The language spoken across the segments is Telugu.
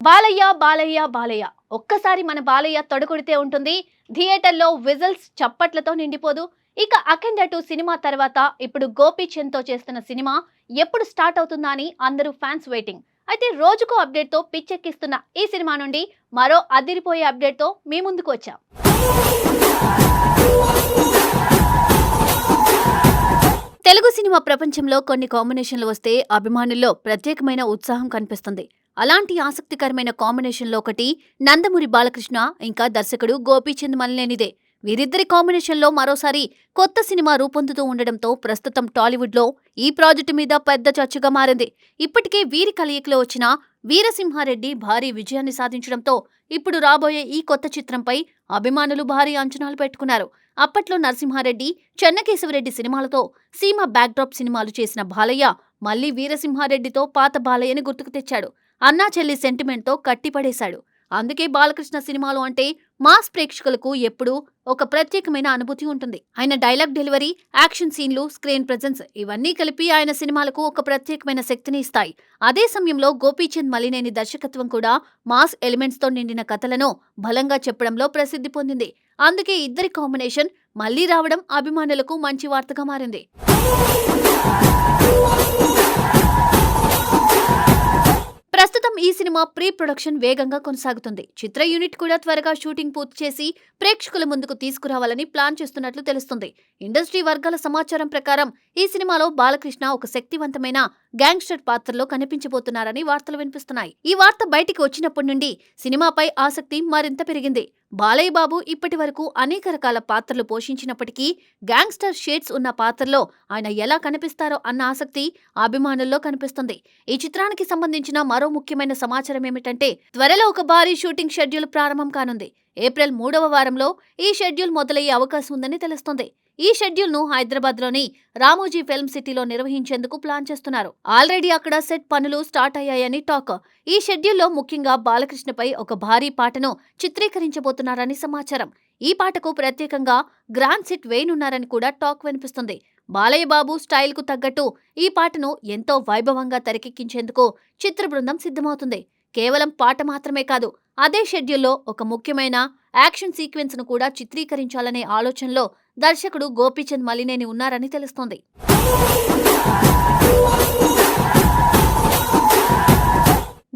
బాలయ్య బాలయ్య బాలయ్య ఒక్కసారి మన బాలయ్య తొడగొడితే ఉంటుంది. థియేటర్లో విజిల్స్ చప్పట్లతో నిండిపోదు. ఇక అఖండ 2 సినిమా తర్వాత ఇప్పుడు గోపీచంద్ తో చేస్తున్న సినిమా ఎప్పుడు స్టార్ట్ అవుతుందా అని అందరూ ఫ్యాన్స్ వెయిటింగ్. అయితే రోజుకో అప్డేట్ తో పిచ్చెక్కిస్తున్న ఈ సినిమా నుండి మరో అదిరిపోయే అప్డేట్ తో మీ ముందుకు వచ్చాం. తెలుగు సినిమా ప్రపంచంలో కొన్ని కాంబినేషన్లు వస్తే అభిమానుల్లో ప్రత్యేకమైన ఉత్సాహం కనిపిస్తుంది. అలాంటి ఆసక్తికరమైన కాంబినేషన్లో ఒకటి నందమూరి బాలకృష్ణ ఇంకా దర్శకుడు గోపీచంద్ మలినేనిదే. వీరిద్దరి కాంబినేషన్లో మరోసారి కొత్త సినిమా రూపొందుతూ ఉండడంతో ప్రస్తుతం టాలీవుడ్లో ఈ ప్రాజెక్టు మీద పెద్ద చర్చగా మారింది. ఇప్పటికే వీరి కలయికలో వచ్చిన వీరసింహారెడ్డి భారీ విజయాన్ని సాధించడంతో ఇప్పుడు రాబోయే ఈ కొత్త చిత్రంపై అభిమానులు భారీ అంచనాలు పెట్టుకున్నారు. అప్పట్లో నరసింహారెడ్డి, చెన్నకేశవరెడ్డి సినిమాలతో సీమ బ్యాక్డ్రాప్ సినిమాలు చేసిన బాలయ్య మళ్లీ వీరసింహారెడ్డితో పాత బాలయ్యని గుర్తుకు తెచ్చాడు. అన్నా చెల్లి సెంటిమెంట్తో కట్టిపడేశాడు. అందుకే బాలకృష్ణ సినిమాలు అంటే మాస్ ప్రేక్షకులకు ఎప్పుడూ ఒక ప్రత్యేకమైన అనుభూతి ఉంటుంది. ఆయన డైలాగ్ డెలివరీ, యాక్షన్ సీన్లు, స్క్రీన్ ప్రెజెన్స్ ఇవన్నీ కలిపి ఆయన సినిమాలకు ఒక ప్రత్యేకమైన శక్తిని ఇస్తాయి. అదే సమయంలో గోపీచంద్ మలినేని దర్శకత్వం కూడా మాస్ ఎలిమెంట్స్ తో నిండిన కథలను బలంగా చెప్పడంలో ప్రసిద్ధి పొందింది. అందుకే ఇద్దరి కాంబినేషన్ మళ్లీ రావడం అభిమానులకు మంచి వార్తగా మారింది. ప్రస్తుతం ఈ సినిమా ప్రీ ప్రొడక్షన్ వేగంగా కొనసాగుతుంది. చిత్ర యూనిట్ కూడా త్వరగా షూటింగ్ పూర్తి చేసి ప్రేక్షకుల ముందుకు తీసుకురావాలని ప్లాన్ చేస్తున్నట్లు తెలుస్తుంది. ఇండస్ట్రీ వర్గాల సమాచారం ప్రకారం ఈ సినిమాలో బాలకృష్ణ ఒక శక్తివంతమైన గ్యాంగ్స్టర్ పాత్రలో కనిపించబోతున్నారని వార్తలు వినిపిస్తున్నాయి. ఈ వార్త బయటికి వచ్చినప్పటి నుండి సినిమాపై ఆసక్తి మరింత పెరిగింది. బాలయ్య బాబు ఇప్పటి వరకు అనేక రకాల పాత్రలు పోషించినప్పటికీ గ్యాంగ్స్టర్ షేడ్స్ ఉన్న పాత్రలో ఆయన ఎలా కనిపిస్తారో అన్న ఆసక్తి అభిమానుల్లో కనిపిస్తుంది. ఈ చిత్రానికి సంబంధించిన మరో ముఖ్యమైన సమాచారం ఏమిటంటే త్వరలో ఒక భారీ షూటింగ్ షెడ్యూల్ ప్రారంభం కానుంది. ఏప్రిల్ 3వ వారంలో ఈ షెడ్యూల్ మొదలయ్యే అవకాశం ఉందని తెలుస్తోంది. ఈ షెడ్యూల్ ను హైదరాబాద్లోని రామోజీ ఫిల్మ్ సిటీలో నిర్వహించేందుకు ప్లాన్ చేస్తున్నారు. ఆల్రెడీ అక్కడ సెట్ పనులు స్టార్ట్ అయ్యాయని టాక్. ఈ షెడ్యూల్లో ముఖ్యంగా బాలకృష్ణపై ఒక భారీ పాటను చిత్రీకరించబోతున్నారని సమాచారం. ఈ పాటకు ప్రత్యేకంగా గ్రాండ్ సెట్ వేయనున్నారని కూడా టాక్ వినిపిస్తుంది. బాలయ్య బాబు స్టైల్ కు తగ్గట్టు ఈ పాటను ఎంతో వైభవంగా తెరకెక్కించేందుకు చిత్ర బృందం సిద్ధమవుతుంది. కేవలం పాట మాత్రమే కాదు, అదే షెడ్యూల్లో ఒక ముఖ్యమైన యాక్షన్ సీక్వెన్స్ ను కూడా చిత్రీకరించాలనే ఆలోచనలో దర్శకుడు గోపీచంద్ మలినేని ఉన్నారని తెలుస్తోంది.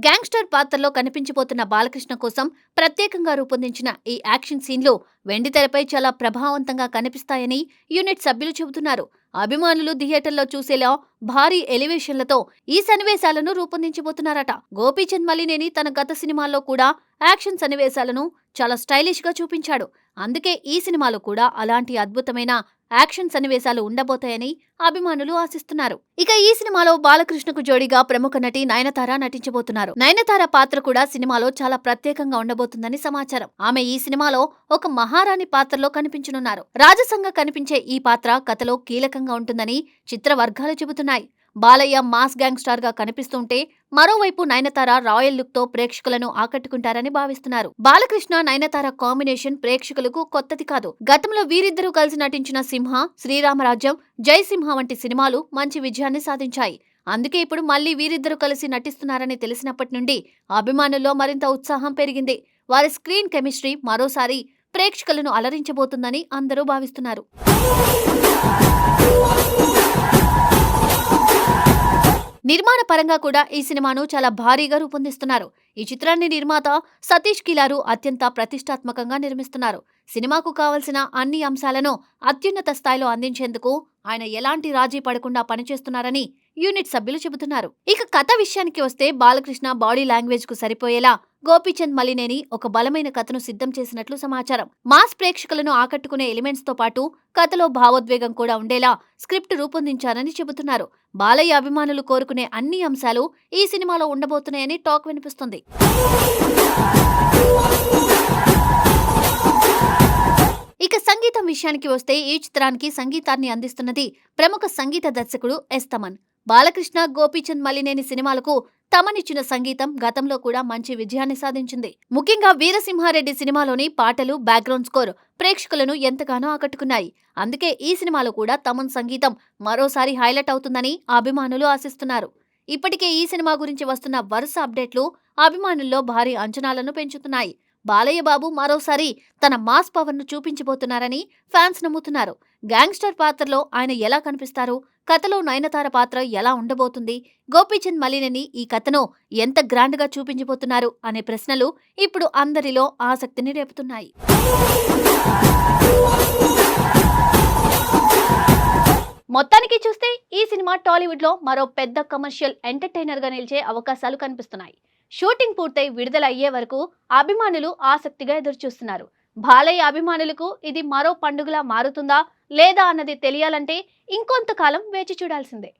గ్యాంగ్స్టర్ పాత్రలో కనిపించబోతున్న బాలకృష్ణ కోసం ప్రత్యేకంగా రూపొందించిన ఈ యాక్షన్ సీన్లు వెండితెరపై చాలా ప్రభావవంతంగా కనిపిస్తాయని యూనిట్ సభ్యులు చెబుతున్నారు. అభిమానులు థియేటర్లో చూసేలా భారీ ఎలివేషన్లతో ఈ సన్నివేశాలను రూపొందించబోతున్నారట. గోపీచంద్ మలినేని తన గత సినిమాల్లో కూడా యాక్షన్ సన్నివేశాలను చాలా స్టైలిష్ గా చూపించాడు. అందుకే ఈ సినిమాలో కూడా అలాంటి అద్భుతమైన యాక్షన్ సన్నివేశాలు ఉండబోతాయని అభిమానులు ఆశిస్తున్నారు. ఇక ఈ సినిమాలో బాలకృష్ణకు జోడీగా ప్రముఖ నటి నయనతార నటించబోతున్నారు. నయనతార పాత్ర కూడా సినిమాలో చాలా ప్రత్యేకంగా ఉండబోతుందని సమాచారం. ఆమె ఈ సినిమాలో ఒక మహారాణి పాత్రలో కనిపించనున్నారు. రాజసంగా కనిపించే ఈ పాత్ర కథలో కీలకంగా ఉంటుందని చిత్ర వర్గాలు చెబుతున్నాయి. బాలయ్య మాస్ గ్యాంగ్స్టార్ గా కనిపిస్తుంటే మరోవైపు నయనతార రాయల్ లుక్ తో ప్రేక్షకులను ఆకట్టుకుంటారని భావిస్తున్నారు. బాలకృష్ణ నయనతార కాంబినేషన్ ప్రేక్షకులకు కొత్తది కాదు. గతంలో వీరిద్దరూ కలిసి నటించిన సింహ, శ్రీరామరాజ్యం, జై సింహ వంటి సినిమాలు మంచి విజయాన్ని సాధించాయి. అందుకే ఇప్పుడు మళ్లీ వీరిద్దరూ కలిసి నటిస్తున్నారని తెలిసినప్పటి నుండి అభిమానుల్లో మరింత ఉత్సాహం పెరిగింది. వారి స్క్రీన్ కెమిస్ట్రీ మరోసారి ప్రేక్షకులను అలరించబోతుందని అందరూ భావిస్తున్నారు. నిర్మాణ పరంగా కూడా ఈ సినిమాను చాలా భారీగా రూపొందిస్తున్నారు. ఈ చిత్రాన్ని నిర్మాత సతీష్ కిలారు అత్యంత ప్రతిష్టాత్మకంగా నిర్మిస్తున్నారు. సినిమాకు కావలసిన అన్ని అంశాలను అత్యున్నత స్థాయిలో అందించేందుకు ఆయన ఎలాంటి రాజీ పడకుండా పనిచేస్తున్నారని యూనిట్ సభ్యులు చెబుతున్నారు. ఇక కథ విషయానికి వస్తే బాలకృష్ణ బాడీ లాంగ్వేజ్ కు సరిపోయేలా గోపీచంద్ మలినేని ఒక బలమైన కథను సిద్ధం చేసినట్లు సమాచారం. మాస్ ప్రేక్షకులను ఆకట్టుకునే ఎలిమెంట్స్ తో పాటు కథలో భావోద్వేగం కూడా ఉండేలా స్క్రిప్ట్ రూపొందించారని చెబుతున్నారు. బాలయ్య అభిమానులు కోరుకునే అన్ని అంశాలు ఈ సినిమాలో ఉండబోతున్నాయని టాక్ వినిపిస్తుంది. ఇక సంగీతం విషయానికి వస్తే ఈ చిత్రానికి సంగీతాన్ని అందిస్తున్నది ప్రముఖ సంగీత దర్శకుడు ఎస్ తమన్. బాలకృష్ణ, గోపీచంద్ మలినేని సినిమాలకు తమనిచ్చిన సంగీతం గతంలో కూడా మంచి విజయాన్ని సాధించింది. ముఖ్యంగా వీరసింహారెడ్డి సినిమాలోని పాటలు, బ్యాక్గ్రౌండ్ స్కోర్ ప్రేక్షకులను ఎంతగానో ఆకట్టుకున్నాయి. అందుకే ఈ సినిమాలో కూడా తమన్ సంగీతం మరోసారి హైలైట్ అవుతుందని అభిమానులు ఆశిస్తున్నారు. ఇప్పటికే ఈ సినిమా గురించి వస్తున్న వరుస అప్డేట్లు అభిమానుల్లో భారీ అంచనాలను పెంచుతున్నాయి. బాలయ్య బాబు మరోసారి తన మాస్ పవర్ ను చూపించబోతున్నారని ఫ్యాన్స్ నమ్ముతున్నారు. గ్యాంగ్స్టర్ పాత్రలో ఆయన ఎలా కనిపిస్తారు? కథలో నయనతార పాత్ర ఎలా ఉండబోతుంది? గోపీచంద్ మలినేని ఈ కథను ఎంత గ్రాండ్ గా చూపించబోతున్నారు అనే ప్రశ్నలు ఇప్పుడు అందరిలో ఆసక్తిని రేపుతున్నాయి. మొత్తానికి చూస్తే ఈ సినిమా టాలీవుడ్ లో మరో పెద్ద కమర్షియల్ ఎంటర్టైనర్ గా నిలిచే అవకాశాలు కనిపిస్తున్నాయి. షూటింగ్ పూర్తయి విడుదల అయ్యే వరకు అభిమానులు ఆసక్తిగా ఎదురుచూస్తున్నారు. బాలయ్య అభిమానులకు ఇది మరో పండుగలా మారుతుందా లేదా అన్నది తెలియాలంటే ఇంకొంతకాలం వేచి చూడాల్సిందే.